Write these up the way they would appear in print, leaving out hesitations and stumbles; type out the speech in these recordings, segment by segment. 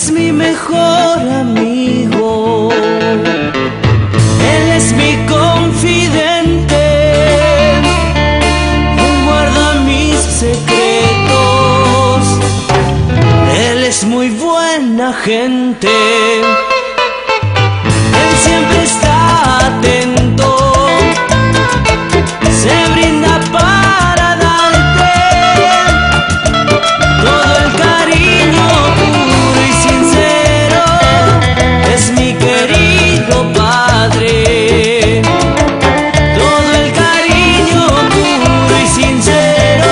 es mi mejor amigo, Él es mi confidente, Él guarda mis secretos, Él es muy buena gente, Él siempre está atento, se brinda para darte todo el cariño puro y sincero. Es mi querido Padre, todo el cariño puro y sincero.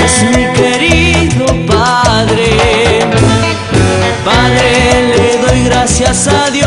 Es mi querido Padre. Padre, le doy gracias a Dios